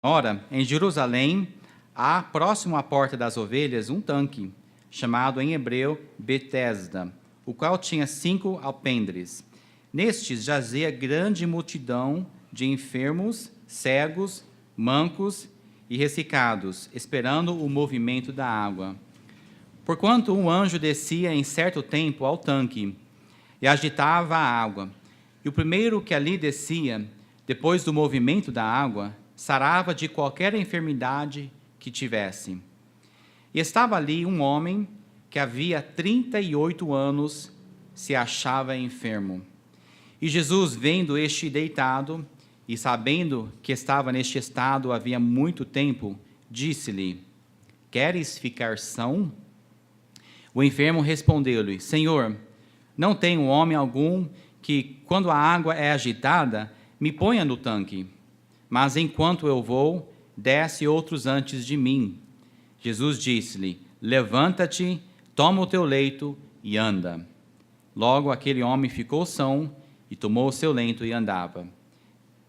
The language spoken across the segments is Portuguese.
Ora, em Jerusalém, há próximo à porta das ovelhas um tanque, chamado em hebreu Betesda, o qual tinha 5 alpendres. Nestes jazia grande multidão de enfermos, cegos, mancos e ressecados, esperando o movimento da água. Porquanto um anjo descia em certo tempo ao tanque e agitava a água, e o primeiro que ali descia, depois do movimento da água, sarava de qualquer enfermidade que tivesse. E estava ali um homem que havia 38 anos se achava enfermo. E Jesus, vendo este deitado, e sabendo que estava neste estado havia muito tempo, disse-lhe: Queres ficar são? O enfermo respondeu-lhe: Senhor, não tenho homem algum que, quando a água é agitada, me ponha no tanque. Mas enquanto eu vou, desce outros antes de mim. Jesus disse-lhe: Levanta-te, toma o teu leito e anda. Logo aquele homem ficou são e tomou o seu leito e andava.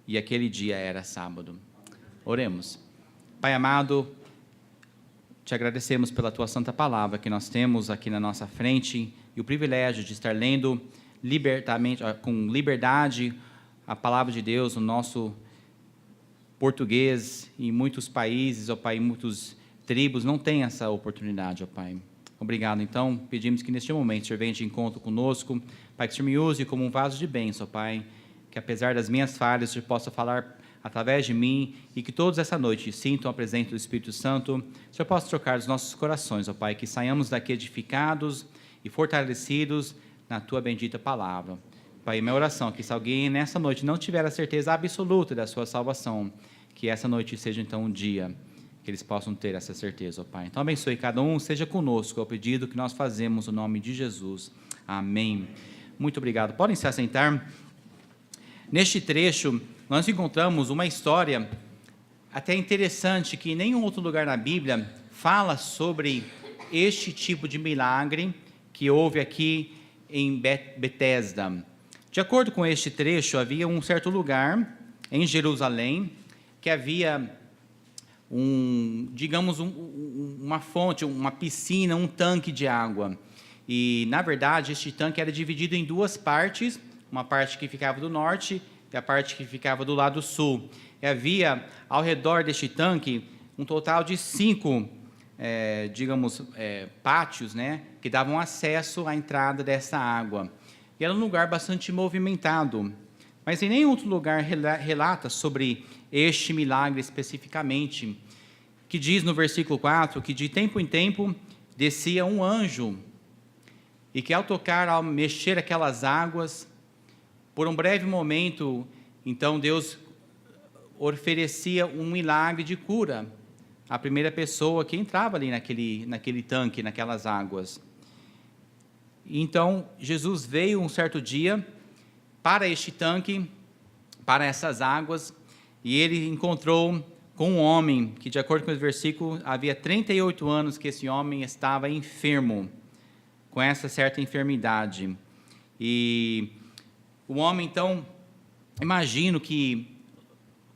E aquele dia era sábado. Oremos. Pai amado, te agradecemos pela tua santa palavra que nós temos aqui na nossa frente e o privilégio de estar lendo com liberdade a palavra de Deus no nosso português. Em muitos países, ó Pai, em muitas tribos não tem essa oportunidade, ó Pai. Obrigado, então, pedimos que neste momento o Senhor venha de encontro conosco, Pai, que o Senhor me use como um vaso de bênção, ó Pai, que apesar das minhas falhas, o Senhor possa falar através de mim e que todos essa noite sintam a presença do Espírito Santo, o Senhor possa trocar os nossos corações, ó Pai, que saiamos daqui edificados e fortalecidos na Tua bendita palavra. Pai, minha oração é que se alguém nessa noite não tiver a certeza absoluta da sua salvação, que essa noite seja então um dia que eles possam ter essa certeza, ó Pai. Então abençoe cada um, seja conosco, é o pedido que nós fazemos no nome de Jesus. Amém. Muito obrigado. Podem se assentar. Neste trecho, nós encontramos uma história até interessante, que em nenhum outro lugar na Bíblia fala sobre este tipo de milagre que houve aqui em Betesda. De acordo com este trecho, havia um certo lugar em Jerusalém que havia uma fonte, uma piscina, um tanque de água. E, na verdade, este tanque era dividido em duas partes, uma parte que ficava do norte e a parte que ficava do lado sul. E havia, ao redor deste tanque, um total de 5, pátios, né, que davam acesso à entrada dessa água. E era um lugar bastante movimentado. Mas em nenhum outro lugar relata sobre este milagre especificamente, que diz no versículo 4, que de tempo em tempo descia um anjo, e que ao mexer aquelas águas, por um breve momento, então Deus oferecia um milagre de cura à primeira pessoa que entrava ali naquele tanque, naquelas águas. Então, Jesus veio um certo dia para este tanque, para essas águas, e ele encontrou com um homem que, de acordo com o versículo, havia 38 anos que esse homem estava enfermo, com essa certa enfermidade. E o homem, então, imagino que,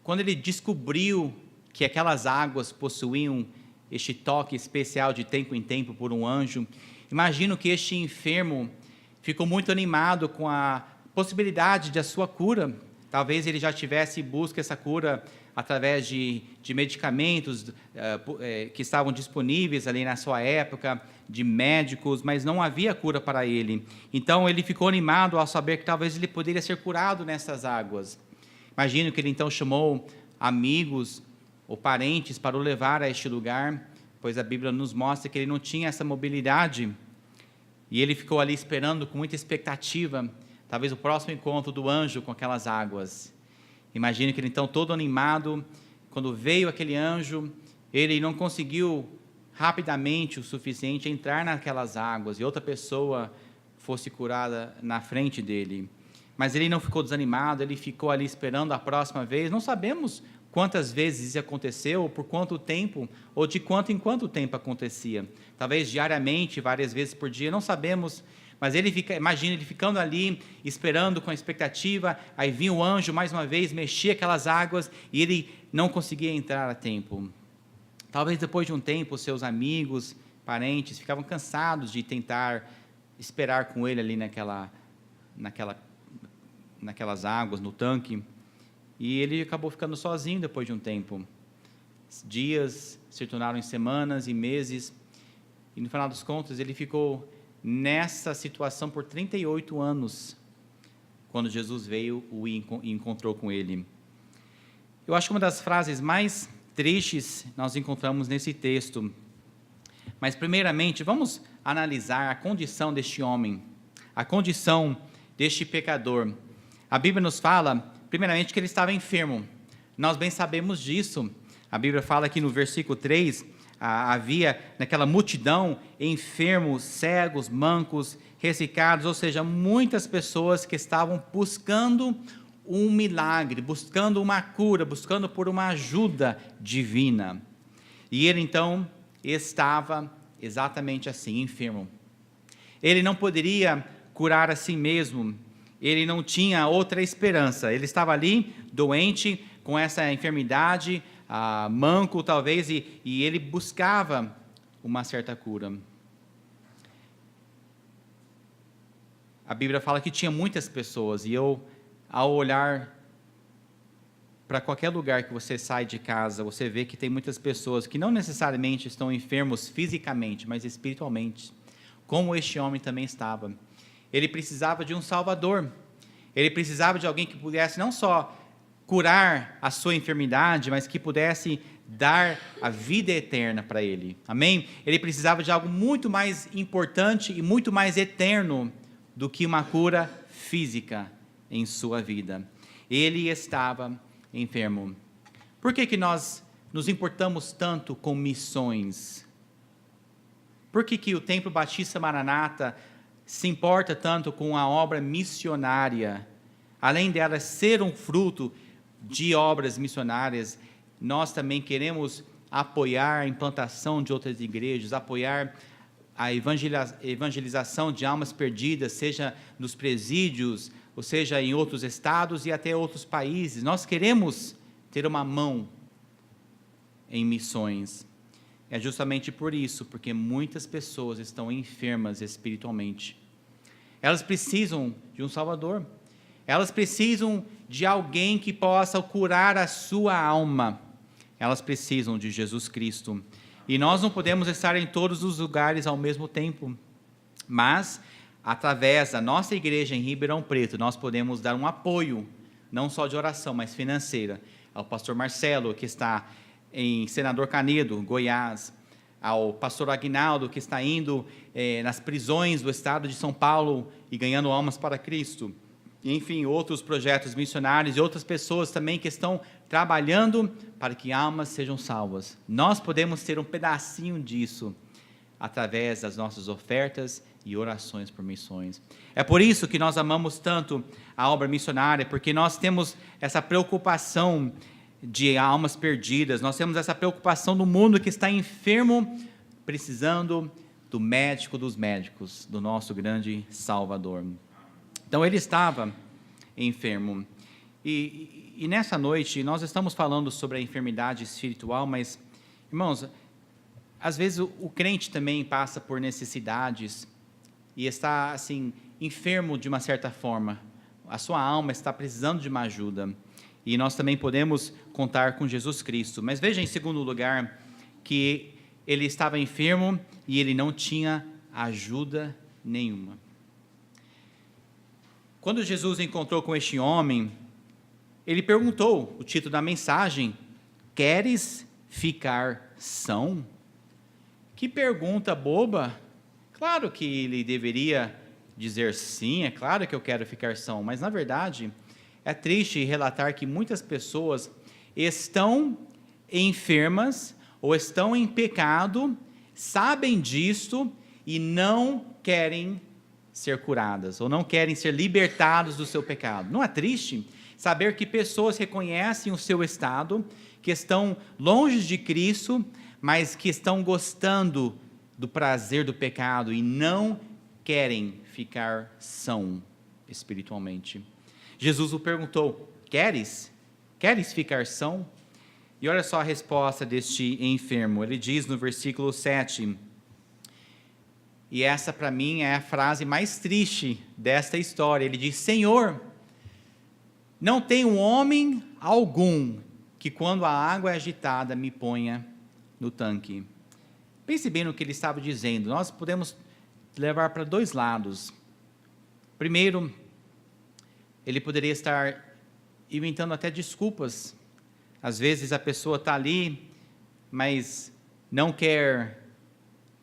quando ele descobriu que aquelas águas possuíam este toque especial de tempo em tempo por um anjo, imagino que este enfermo ficou muito animado com a possibilidade de a sua cura. Talvez ele já tivesse em busca essa cura através de medicamentos que estavam disponíveis ali na sua época, de médicos, mas não havia cura para ele. Então ele ficou animado ao saber que talvez ele poderia ser curado nessas águas. Imagino que ele então chamou amigos ou parentes para o levar a este lugar, pois a Bíblia nos mostra que ele não tinha essa mobilidade, e ele ficou ali esperando com muita expectativa, talvez o próximo encontro do anjo com aquelas águas. Imagino que ele então, todo animado, quando veio aquele anjo, ele não conseguiu rapidamente o suficiente entrar naquelas águas, e outra pessoa fosse curada na frente dele. Mas ele não ficou desanimado, ele ficou ali esperando a próxima vez. Não sabemos quantas vezes isso aconteceu, ou por quanto tempo, ou de quanto em quanto tempo acontecia. Talvez diariamente, várias vezes por dia, não sabemos. Mas imagina ele ficando ali, esperando com a expectativa, aí vinha o anjo mais uma vez, mexia aquelas águas, e ele não conseguia entrar a tempo. Talvez depois de um tempo, seus amigos, parentes, ficavam cansados de tentar esperar com ele ali naquelas águas, no tanque, e ele acabou ficando sozinho depois de um tempo. Dias se tornaram em semanas e meses, e no final dos contos ele ficou nessa situação por 38 anos, quando Jesus veio e encontrou com ele. Eu acho que uma das frases mais tristes nós encontramos nesse texto. Mas, primeiramente, vamos analisar a condição deste homem, a condição deste pecador. A Bíblia nos fala, primeiramente, que ele estava enfermo. Nós bem sabemos disso. A Bíblia fala aqui no versículo 3, havia naquela multidão enfermos, cegos, mancos, ressecados, ou seja, muitas pessoas que estavam buscando um milagre, buscando uma cura, buscando por uma ajuda divina. E ele, então, estava exatamente assim, enfermo. Ele não poderia curar a si mesmo, ele não tinha outra esperança, ele estava ali, doente, com essa enfermidade, manco talvez, e ele buscava uma certa cura. A Bíblia fala que tinha muitas pessoas, e eu, ao olhar para qualquer lugar que você sai de casa, você vê que tem muitas pessoas que não necessariamente estão enfermos fisicamente, mas espiritualmente, como este homem também estava. Ele precisava de um Salvador, ele precisava de alguém que pudesse não só curar a sua enfermidade, mas que pudesse dar a vida eterna para ele, amém? Ele precisava de algo muito mais importante e muito mais eterno do que uma cura física em sua vida. Ele estava enfermo. Por que nós nos importamos tanto com missões? Por que o Templo Batista Maranata se importa tanto com a obra missionária? Além dela ser um fruto de obras missionárias, nós também queremos apoiar a implantação de outras igrejas, apoiar a evangelização de almas perdidas, seja nos presídios, ou seja, em outros estados e até outros países. Nós queremos ter uma mão em missões. É justamente por isso, porque muitas pessoas estão enfermas espiritualmente. Elas precisam de um Salvador. Elas precisam de alguém que possa curar a sua alma. Elas precisam de Jesus Cristo. E nós não podemos estar em todos os lugares ao mesmo tempo, mas através da nossa igreja em Ribeirão Preto, nós podemos dar um apoio, não só de oração, mas financeira, ao pastor Marcelo, que está em Senador Canedo, Goiás, ao pastor Aguinaldo, que está indo nas prisões do estado de São Paulo e ganhando almas para Cristo. Enfim, outros projetos missionários e outras pessoas também que estão trabalhando para que almas sejam salvas. Nós podemos ter um pedacinho disso através das nossas ofertas e orações por missões. É por isso que nós amamos tanto a obra missionária, porque nós temos essa preocupação de almas perdidas, nós temos essa preocupação do mundo que está enfermo, precisando do médico dos médicos, do nosso grande Salvador. Então ele estava enfermo. E nessa noite nós estamos falando sobre a enfermidade espiritual, mas, irmãos, às vezes o crente também passa por necessidades e está assim enfermo de uma certa forma. A sua alma está precisando de uma ajuda. E nós também podemos contar com Jesus Cristo. Mas veja, em segundo lugar, que ele estava enfermo e ele não tinha ajuda nenhuma. Quando Jesus encontrou com este homem, ele perguntou, o título da mensagem, queres ficar são? Que pergunta boba. Claro que ele deveria dizer sim, é claro que eu quero ficar são, mas na verdade é triste relatar que muitas pessoas estão enfermas ou estão em pecado, sabem disto e não querem ser curadas, ou não querem ser libertados do seu pecado. Não é triste saber que pessoas reconhecem o seu estado, que estão longe de Cristo, mas que estão gostando do prazer do pecado e não querem ficar são espiritualmente? Jesus o perguntou, queres ficar são? E olha só a resposta deste enfermo. Ele diz no versículo 7, e essa para mim é a frase mais triste desta história. Ele diz: Senhor, não tem homem algum que quando a água é agitada me ponha no tanque. Pense bem no que ele estava dizendo. Nós podemos levar para dois lados. Primeiro, ele poderia estar inventando até desculpas. Às vezes a pessoa está ali, mas não quer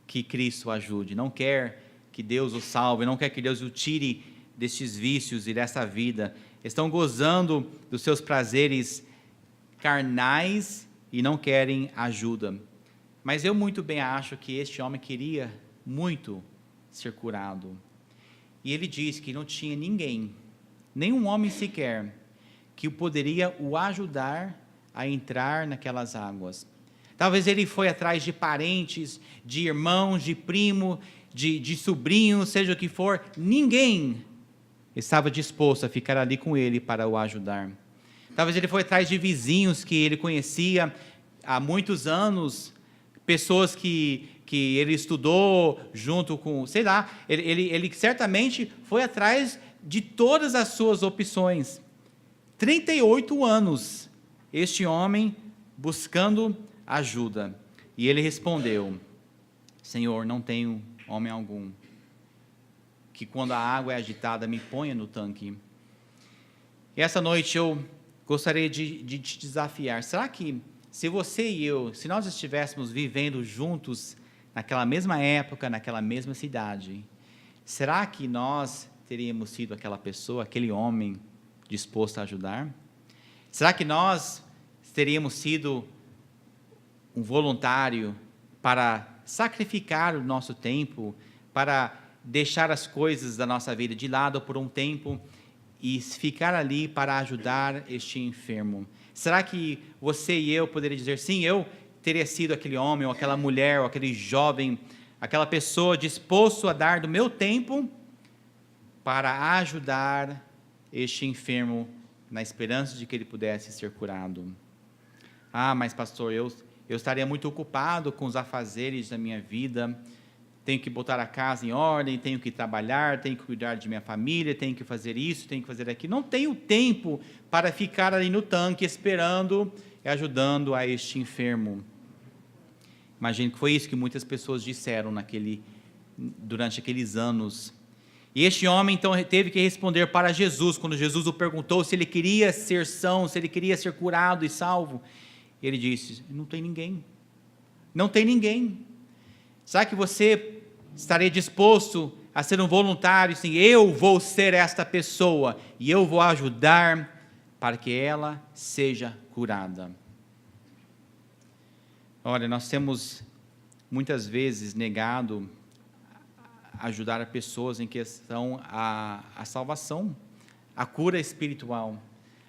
que Cristo ajude, não quer que Deus o salve, não quer que Deus o tire destes vícios e dessa vida. Estão gozando dos seus prazeres carnais e não querem ajuda. Mas eu muito bem acho que este homem queria muito ser curado. E ele diz que não tinha ninguém, nenhum homem sequer, que poderia o ajudar a entrar naquelas águas. Talvez ele foi atrás de parentes, de irmãos, de primo, de sobrinhos, seja o que for. Ninguém estava disposto a ficar ali com ele para o ajudar. Talvez ele foi atrás de vizinhos que ele conhecia há muitos anos, pessoas que ele estudou junto com, sei lá, ele certamente foi atrás de todas as suas opções. 38 anos, este homem buscando ajuda. E ele respondeu: Senhor, não tenho homem algum que quando a água é agitada me ponha no tanque. E essa noite eu gostaria de te desafiar. Será que se você e eu, se nós estivéssemos vivendo juntos naquela mesma época, naquela mesma cidade, será que nós teríamos sido aquela pessoa, aquele homem disposto a ajudar? Será que nós teríamos sido um voluntário para sacrificar o nosso tempo, para deixar as coisas da nossa vida de lado por um tempo e ficar ali para ajudar este enfermo? Será que você e eu poderiam dizer, sim, eu teria sido aquele homem, ou aquela mulher, ou aquele jovem, aquela pessoa disposto a dar do meu tempo para ajudar este enfermo na esperança de que ele pudesse ser curado? Ah, mas pastor, eu estaria muito ocupado com os afazeres da minha vida, tenho que botar a casa em ordem, tenho que trabalhar, tenho que cuidar de minha família, tenho que fazer isso, tenho que fazer aquilo. Não tenho tempo para ficar ali no tanque esperando e ajudando a este enfermo. Imagino que foi isso que muitas pessoas disseram durante aqueles anos. E este homem então teve que responder para Jesus, quando Jesus o perguntou se ele queria ser são, se ele queria ser curado e salvo. Ele disse: não tem ninguém. Não tem ninguém. Será que você estaria disposto a ser um voluntário? Sim, eu vou ser esta pessoa e eu vou ajudar para que ela seja curada. Olha, nós temos muitas vezes negado ajudar pessoas em questão a salvação, a cura espiritual.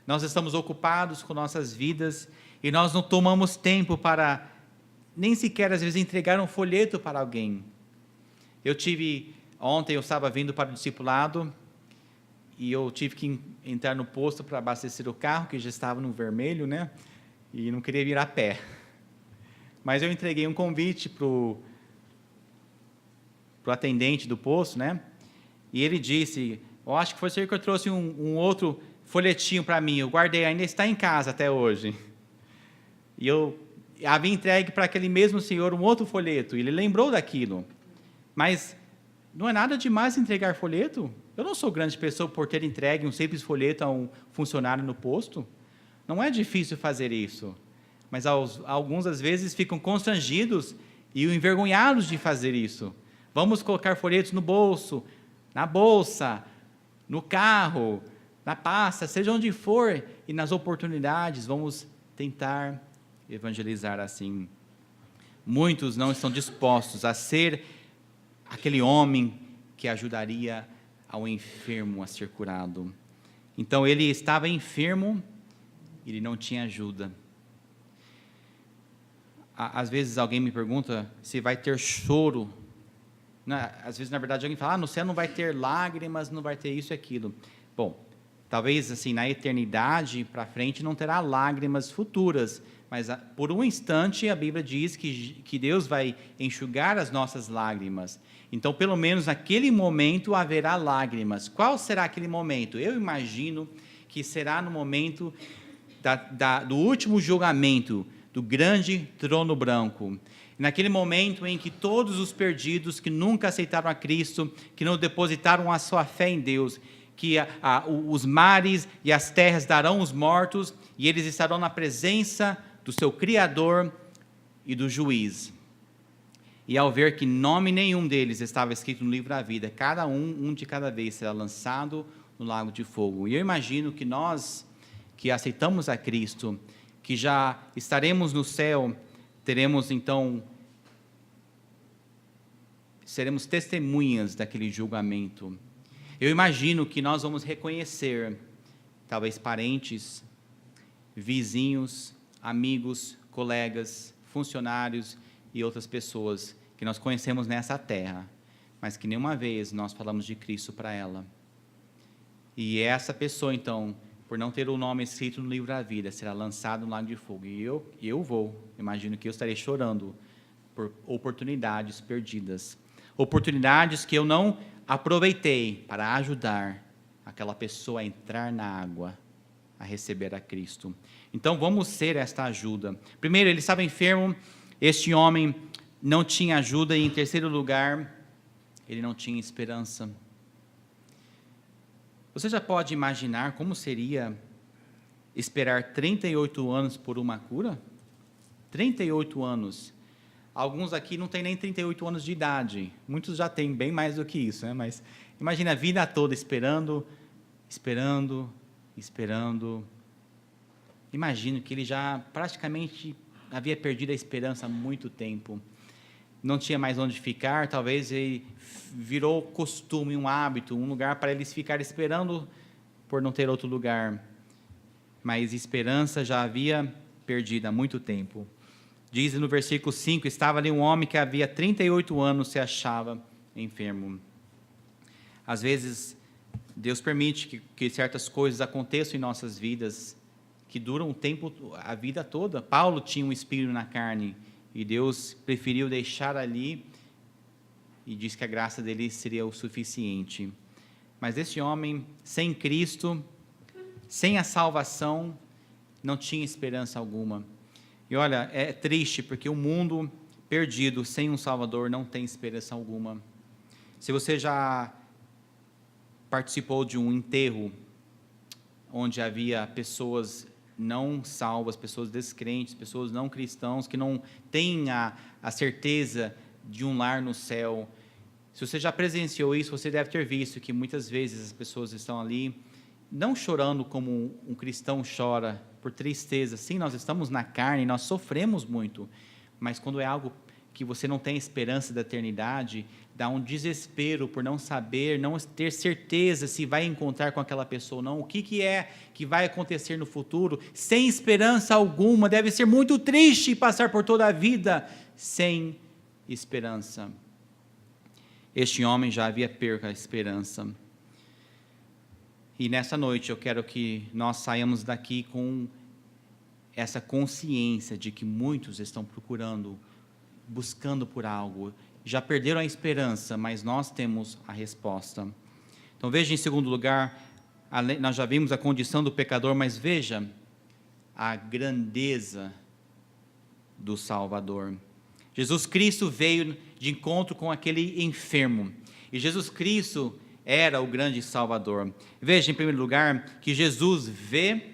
Nós estamos ocupados com nossas vidas e nós não tomamos tempo para nem sequer às vezes entregar um folheto para alguém. Ontem eu estava vindo para o discipulado e eu tive que entrar no posto para abastecer o carro, que já estava no vermelho, né? E não queria vir a pé. Mas eu entreguei um convite para o atendente do posto, né? E ele disse: eu acho que foi você que eu trouxe um outro folhetinho para mim, eu guardei, ainda está em casa até hoje. E eu havia entregue para aquele mesmo senhor um outro folheto, e ele lembrou daquilo. Mas não é nada demais entregar folheto. Eu não sou grande pessoa por ter entregue um simples folheto a um funcionário no posto. Não é difícil fazer isso. Mas alguns, às vezes, ficam constrangidos e envergonhados de fazer isso. Vamos colocar folhetos no bolso, na bolsa, no carro, na pasta, seja onde for, e nas oportunidades vamos tentar evangelizar assim. Muitos não estão dispostos a ser aquele homem que ajudaria ao enfermo a ser curado. Então ele estava enfermo, ele não tinha ajuda. Às vezes alguém me pergunta se vai ter choro. Às vezes, na verdade, alguém fala, no céu não vai ter lágrimas, não vai ter isso e aquilo. Bom, Talvez assim, na eternidade para frente não terá lágrimas futuras, mas por um instante a Bíblia diz que Deus vai enxugar as nossas lágrimas. Então, pelo menos naquele momento haverá lágrimas. Qual será aquele momento? Eu imagino que será no momento do último julgamento, do grande trono branco. Naquele momento em que todos os perdidos que nunca aceitaram a Cristo, que não depositaram a sua fé em Deus, que os mares e as terras darão os mortos, e eles estarão na presença do seu Criador e do Juiz. E ao ver que nome nenhum deles estava escrito no livro da vida, cada um de cada vez será lançado no lago de fogo. E eu imagino que nós, que aceitamos a Cristo, que já estaremos no céu, teremos então, seremos testemunhas daquele julgamento. Eu imagino que nós vamos reconhecer, talvez parentes, vizinhos, amigos, colegas, funcionários e outras pessoas que nós conhecemos nessa terra, mas que nenhuma vez nós falamos de Cristo para ela. E essa pessoa, então, por não ter o nome escrito no livro da vida, será lançado no lago de fogo. E eu imagino que eu estarei chorando por oportunidades perdidas. Oportunidades que eu não aproveitei para ajudar aquela pessoa a entrar na água, a receber a Cristo. Então, vamos ser esta ajuda. Primeiro, ele estava enfermo, este homem não tinha ajuda, e em terceiro lugar, ele não tinha esperança. Você já pode imaginar como seria esperar 38 anos por uma cura? 38 anos. Alguns aqui não têm nem 38 anos de idade. Muitos já têm bem mais do que isso, né? Mas imagina a vida toda esperando. Imagino que ele já praticamente havia perdido a esperança há muito tempo. Não tinha mais onde ficar, talvez ele virou costume, um hábito, um lugar para eles ficarem esperando por não ter outro lugar. Mas esperança já havia perdido há muito tempo. Diz no versículo 5, estava ali um homem que havia 38 anos se achava enfermo. Às vezes, Deus permite que certas coisas aconteçam em nossas vidas, que duram o tempo, a vida toda. Paulo tinha um espinho na carne, e Deus preferiu deixar ali, e diz que a graça dele seria o suficiente. Mas esse homem, sem Cristo, sem a salvação, não tinha esperança alguma. E olha, é triste, porque o mundo perdido, sem um Salvador, não tem esperança alguma. Se você já participou de um enterro, onde havia pessoas não salvas, pessoas descrentes, pessoas não cristãos, que não têm a certeza de um lar no céu. Se você já presenciou isso, você deve ter visto que muitas vezes as pessoas estão ali, não chorando como um cristão chora, por tristeza. Sim, nós estamos na carne, nós sofremos muito, mas quando é algo que você não tem esperança da eternidade, dá um desespero por não saber, não ter certeza se vai encontrar com aquela pessoa ou não, o que é que vai acontecer no futuro, sem esperança alguma. Deve ser muito triste passar por toda a vida sem esperança. Este homem já havia perdido a esperança. E nessa noite eu quero que nós saiamos daqui com essa consciência de que muitos estão buscando por algo, já perderam a esperança, mas nós temos a resposta. Então veja, em segundo lugar, nós já vimos a condição do pecador, mas veja a grandeza do Salvador. Jesus Cristo veio de encontro com aquele enfermo, e Jesus Cristo era o grande Salvador. Veja, em primeiro lugar, que Jesus vê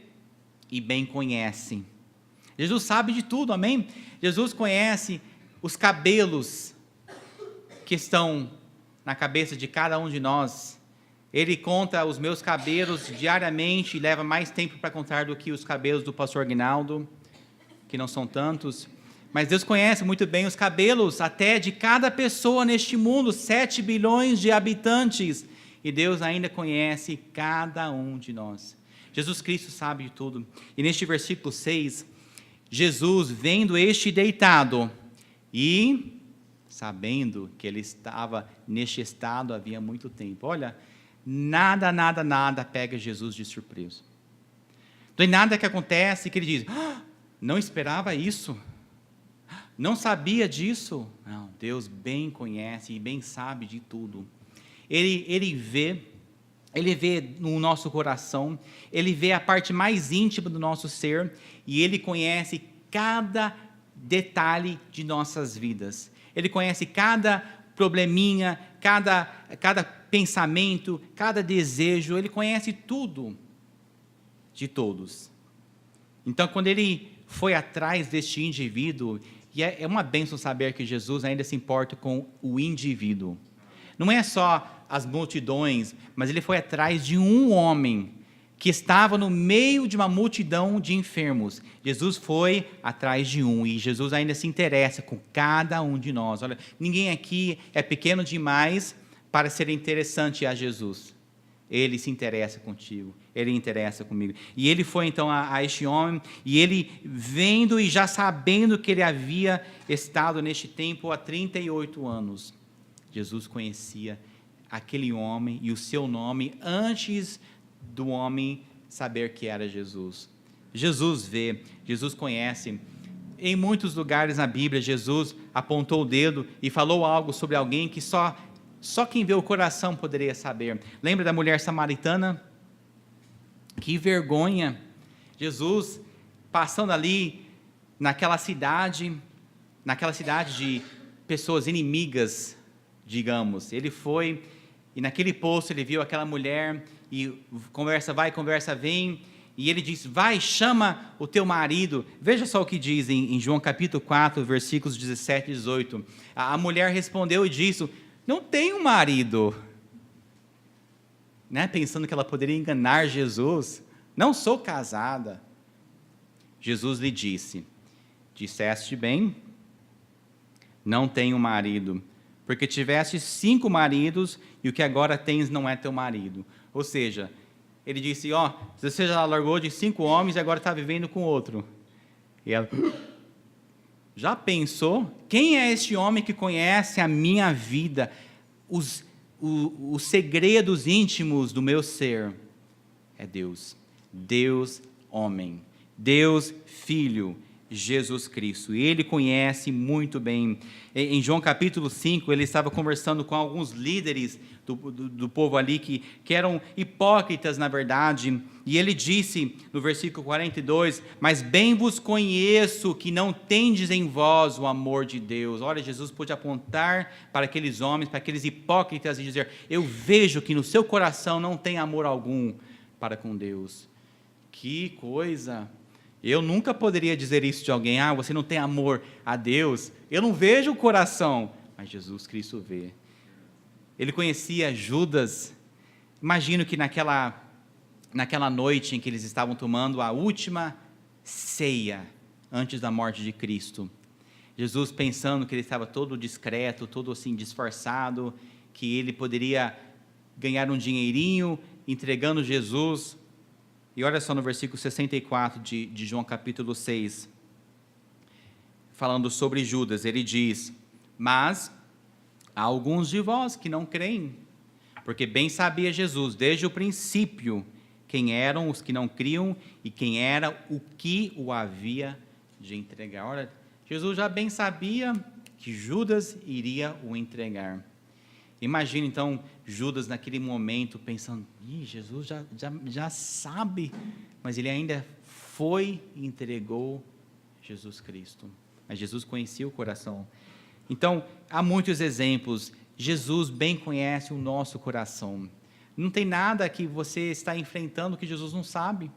e bem conhece. Jesus sabe de tudo, amém? Jesus conhece os cabelos que estão na cabeça de cada um de nós. Ele conta os meus cabelos diariamente e leva mais tempo para contar do que os cabelos do pastor Aguinaldo, que não são tantos. Mas Deus conhece muito bem os cabelos até de cada pessoa neste mundo, 7 bilhões de habitantes. E Deus ainda conhece cada um de nós. Jesus Cristo sabe de tudo. E neste versículo 6, Jesus, vendo este deitado e sabendo que ele estava neste estado havia muito tempo. Olha, nada, nada, nada pega Jesus de surpresa. Não tem nada que acontece que ele diz, não esperava isso, não sabia disso. Não, Deus bem conhece e bem sabe de tudo. Ele vê no nosso coração, Ele vê a parte mais íntima do nosso ser, e Ele conhece cada detalhe de nossas vidas. Ele conhece cada probleminha, cada pensamento, cada desejo, Ele conhece tudo de todos. Então, quando Ele foi atrás deste indivíduo, e é uma bênção saber que Jesus ainda se importa com o indivíduo. Não é só as multidões, mas Ele foi atrás de um homem que estava no meio de uma multidão de enfermos. Jesus foi atrás de um, e Jesus ainda se interessa com cada um de nós. Olha, ninguém aqui é pequeno demais para ser interessante a Jesus. Ele se interessa contigo, Ele interessa comigo. E Ele foi então a este homem, e Ele vendo e já sabendo que ele havia estado neste tempo há 38 anos, Jesus conhecia aquele homem e o seu nome antes do homem saber que era Jesus. Jesus vê, Jesus conhece. Em muitos lugares na Bíblia, Jesus apontou o dedo e falou algo sobre alguém que só quem vê o coração poderia saber. Lembra da mulher samaritana? Que vergonha! Jesus passando ali naquela cidade de pessoas inimigas, digamos. Ele foi, e naquele poço ele viu aquela mulher, e conversa vai, conversa vem, e ele diz, vai, chama o teu marido. Veja só o que diz em João capítulo 4, versículos 17 e 18. A mulher respondeu e disse, não tenho marido. Né? Pensando que ela poderia enganar Jesus. Não sou casada. Jesus lhe disse, disseste bem, não tenho marido, porque tiveste 5 maridos, e o que agora tens não é teu marido. Ou seja, ele disse, você já largou de 5 homens e agora está vivendo com outro. E ela, já pensou? Quem é este homem que conhece a minha vida, os segredos íntimos do meu ser? É Deus. Deus, homem. Deus, Filho, Jesus Cristo. Ele conhece muito bem. Em João capítulo 5, ele estava conversando com alguns líderes do povo ali, que eram hipócritas na verdade, e ele disse no versículo 42, mas bem vos conheço que não tendes em vós o amor de Deus. Olha, Jesus pôde apontar para aqueles homens, para aqueles hipócritas e dizer, eu vejo que no seu coração não tem amor algum para com Deus. Que coisa! Eu nunca poderia dizer isso de alguém, você não tem amor a Deus, eu não vejo o coração, mas Jesus Cristo vê. Ele conhecia Judas. Imagino que naquela noite em que eles estavam tomando a última ceia antes da morte de Cristo, Jesus pensando que ele estava todo discreto, todo assim disfarçado, que ele poderia ganhar um dinheirinho entregando Jesus. E olha só no versículo 64 de João capítulo 6, falando sobre Judas, ele diz, mas há alguns de vós que não creem, porque bem sabia Jesus, desde o princípio, quem eram os que não criam e quem era o que o havia de entregar. Olha, Jesus já bem sabia que Judas iria o entregar. Imagina então Judas naquele momento pensando, Jesus já sabe, mas ele ainda foi e entregou Jesus Cristo. Mas Jesus conhecia o coração. Então, há muitos exemplos. Jesus bem conhece o nosso coração. Não tem nada que você está enfrentando que Jesus não sabe.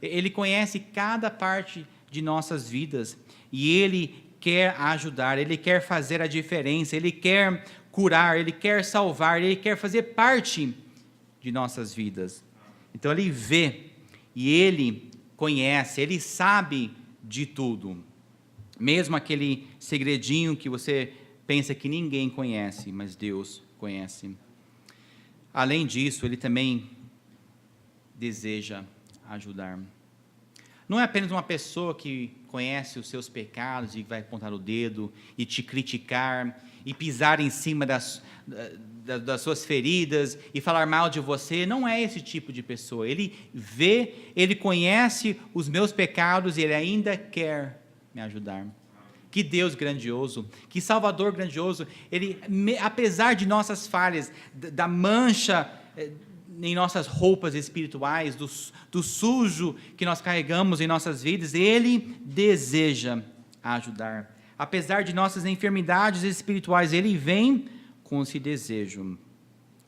Ele conhece cada parte de nossas vidas. E Ele quer ajudar, Ele quer fazer a diferença, Ele quer curar, Ele quer salvar, Ele quer fazer parte de nossas vidas. Então, Ele vê e Ele conhece, Ele sabe de tudo. Mesmo aquele segredinho que você pensa que ninguém conhece, mas Deus conhece. Além disso, Ele também deseja ajudar. Não é apenas uma pessoa que conhece os seus pecados e vai apontar o dedo e te criticar e pisar em cima das suas feridas e falar mal de você. Não é esse tipo de pessoa. Ele vê, ele conhece os meus pecados e ele ainda quer me ajudar. Que Deus grandioso, que Salvador grandioso. Ele, apesar de nossas falhas, da mancha em nossas roupas espirituais, do sujo que nós carregamos em nossas vidas, Ele deseja ajudar. Apesar de nossas enfermidades espirituais, Ele vem com esse desejo.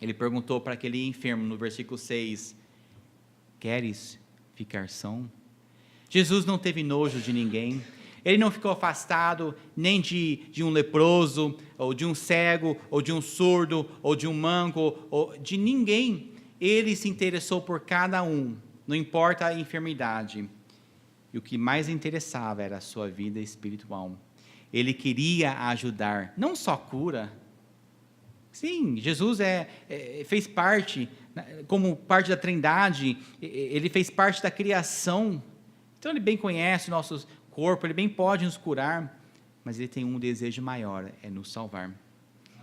Ele perguntou para aquele enfermo no versículo 6, queres ficar são? Jesus não teve nojo de ninguém. Ele não ficou afastado nem de um leproso, ou de um cego, ou de um surdo, ou de um manco, ou de ninguém. Ele se interessou por cada um, não importa a enfermidade. E o que mais interessava era a sua vida espiritual. Ele queria ajudar, não só cura. Sim, Jesus fez parte, como parte da Trindade, ele fez parte da criação. Então ele bem conhece o nosso corpo, ele bem pode nos curar, mas ele tem um desejo maior, é nos salvar.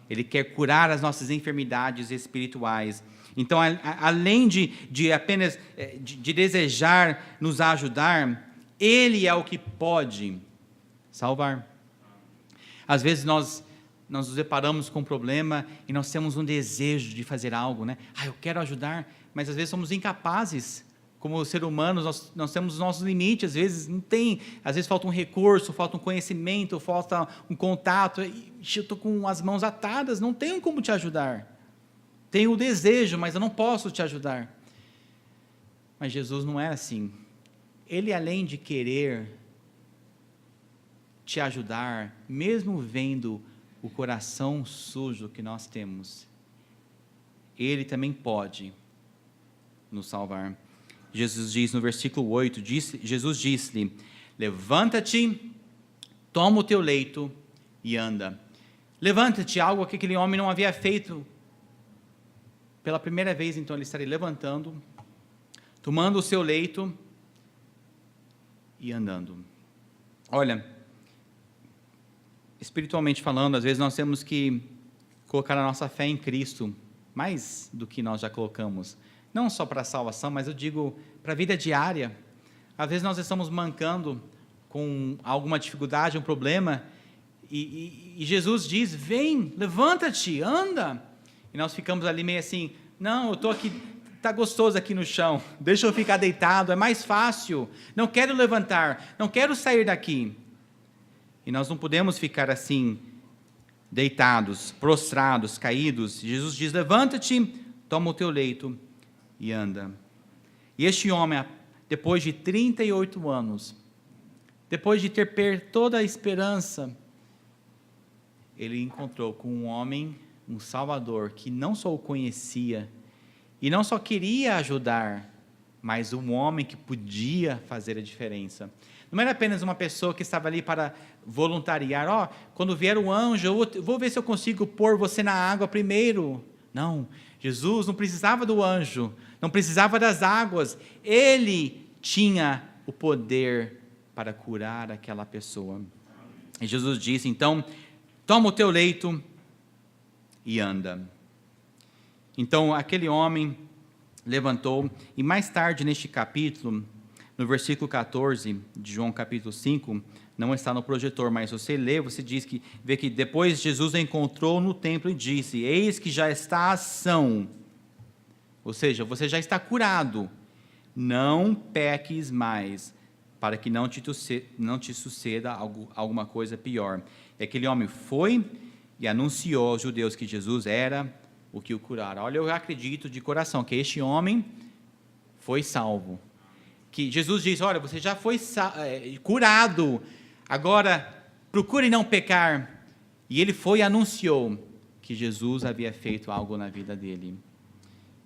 Ele quer curar as nossas enfermidades espirituais. Então, além de apenas de desejar nos ajudar, Ele é o que pode salvar. Às vezes nós nos deparamos com um problema e nós temos um desejo de fazer algo, né? Eu quero ajudar, mas às vezes somos incapazes. Como ser humanos, nós temos os nossos limites, às vezes falta um recurso, falta um conhecimento, falta um contato, e eu estou com as mãos atadas, não tenho como te ajudar. Tenho o desejo, mas eu não posso te ajudar. Mas Jesus não é assim. Ele, além de querer te ajudar, mesmo vendo o coração sujo que nós temos, Ele também pode nos salvar. Jesus diz no versículo 8, Jesus disse-lhe, levanta-te, toma o teu leito e anda. Levanta-te, algo que aquele homem não havia feito. Pela primeira vez, então, ele estaria levantando, tomando o seu leito e andando. Olha, espiritualmente falando, às vezes nós temos que colocar a nossa fé em Cristo, mais do que nós já colocamos. Não só para a salvação, mas eu digo para a vida diária. Às vezes nós estamos mancando com alguma dificuldade, um problema, e Jesus diz, vem, levanta-te, anda. E nós ficamos ali meio assim, não, eu estou aqui, está gostoso aqui no chão, deixa eu ficar deitado, é mais fácil, não quero levantar, não quero sair daqui. E nós não podemos ficar assim, deitados, prostrados, caídos. Jesus diz, levanta-te, toma o teu leito e anda. E este homem, depois de 38 anos, depois de ter perdido toda a esperança, ele encontrou com um homem, um Salvador, que não só o conhecia, e não só queria ajudar, mas um homem que podia fazer a diferença. Não era apenas uma pessoa que estava ali para voluntariar, quando vier o anjo, eu vou ver se eu consigo pôr você na água primeiro. Não, Jesus não precisava do anjo, não precisava das águas, ele tinha o poder para curar aquela pessoa. E Jesus disse, então, toma o teu leito e anda. Então, aquele homem levantou, e mais tarde neste capítulo, no versículo 14 de João capítulo 5, não está no projetor, mas você lê, vê que depois Jesus o encontrou no templo e disse, eis que já estás são. Ou seja, você já está curado, não peques mais, para que não te suceda alguma coisa pior. E aquele homem foi e anunciou aos judeus que Jesus era o que o curara. Olha, eu acredito de coração que este homem foi salvo. Que Jesus diz, olha, você já foi curado, agora procure não pecar. E ele foi e anunciou que Jesus havia feito algo na vida dele.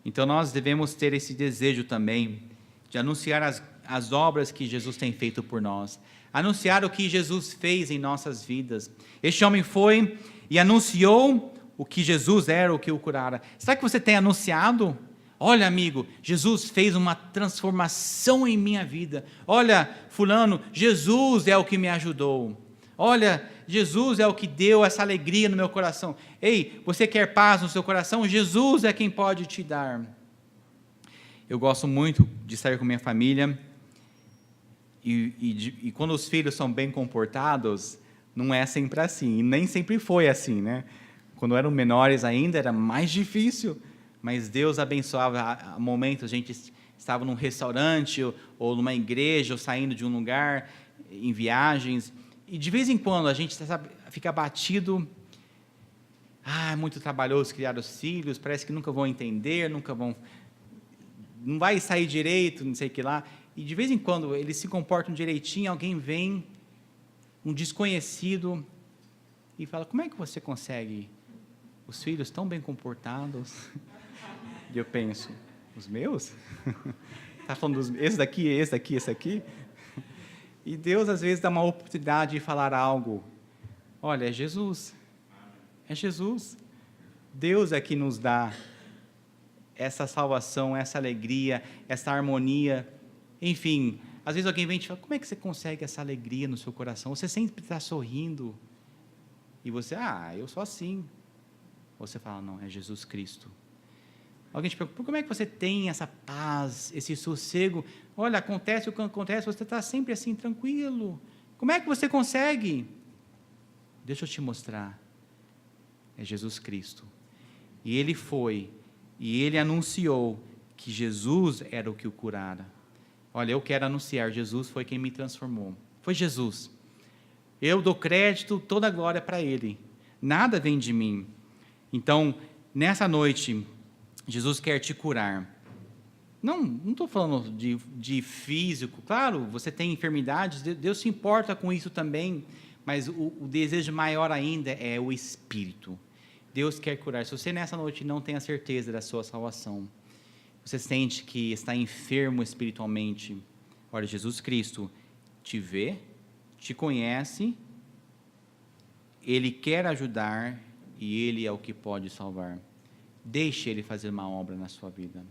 Então nós devemos ter esse desejo também de anunciar as obras que Jesus tem feito por nós, anunciar o que Jesus fez em nossas vidas. Este homem foi e anunciou o que Jesus era, o que o curara. Será que você tem anunciado? Olha, amigo, Jesus fez uma transformação em minha vida. Olha, fulano, Jesus é o que me ajudou. Olha, Jesus é o que deu essa alegria no meu coração. Ei, você quer paz no seu coração? Jesus é quem pode te dar. Eu gosto muito de estar com minha família. E quando os filhos são bem comportados, não é sempre assim. E nem sempre foi assim, né? Quando eram menores ainda, era mais difícil. Mas Deus abençoava momentos, a gente estava num restaurante, ou numa igreja, ou saindo de um lugar, em viagens, e de vez em quando a gente fica abatido, é muito trabalhoso criar os filhos, parece que nunca vão entender, não vai sair direito, não sei o que lá, e de vez em quando eles se comportam direitinho, alguém vem, um desconhecido, e fala, como é que você consegue os filhos tão bem comportados? E eu penso, os meus? Está falando esse daqui, esse daqui, esse aqui? E Deus, às vezes, dá uma oportunidade de falar algo. Olha, é Jesus. É Jesus. Deus é que nos dá essa salvação, essa alegria, essa harmonia. Enfim, às vezes alguém vem e te fala, como é que você consegue essa alegria no seu coração? Você sempre está sorrindo. E você, eu sou assim. Você fala, não, é Jesus Cristo. Alguém te pergunta, como é que você tem essa paz, esse sossego? Olha, acontece o que acontece, você está sempre assim, tranquilo. Como é que você consegue? Deixa eu te mostrar. É Jesus Cristo. E Ele foi, e Ele anunciou que Jesus era o que o curara. Olha, eu quero anunciar, Jesus foi quem me transformou. Foi Jesus. Eu dou crédito, toda a glória para Ele. Nada vem de mim. Então, nessa noite, Jesus quer te curar. Não estou falando de físico. Claro, você tem enfermidades, Deus se importa com isso também, mas o desejo maior ainda é o Espírito. Deus quer curar. Se você nessa noite não tem a certeza da sua salvação, você sente que está enfermo espiritualmente, olha, Jesus Cristo te vê, te conhece, Ele quer ajudar e Ele é o que pode salvar. Deixe Ele fazer uma obra na sua vida.